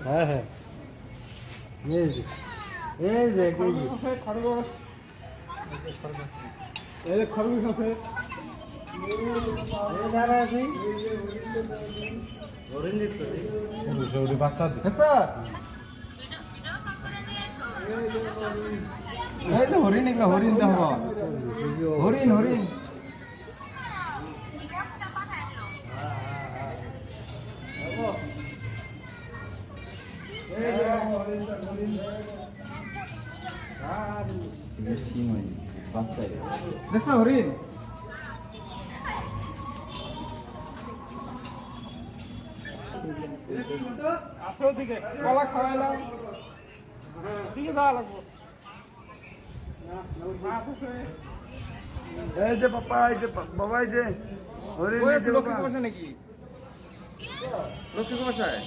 হ্যাঁ হ্যাঁ খরগোশ খরগোশ আছে বাচ্চা হরিণ এগুলো হরিণ দেখো হরিণ হরিণ দেখছো হরিণ আছে ওদিকে কলা খাওয়াইলাম দিকে যাওয়া লাগবো এই যে পাপা এই যে বাবা এই যে হরিণ লক্ষ্মী বসে নাকি লক্ষ্মী বসায়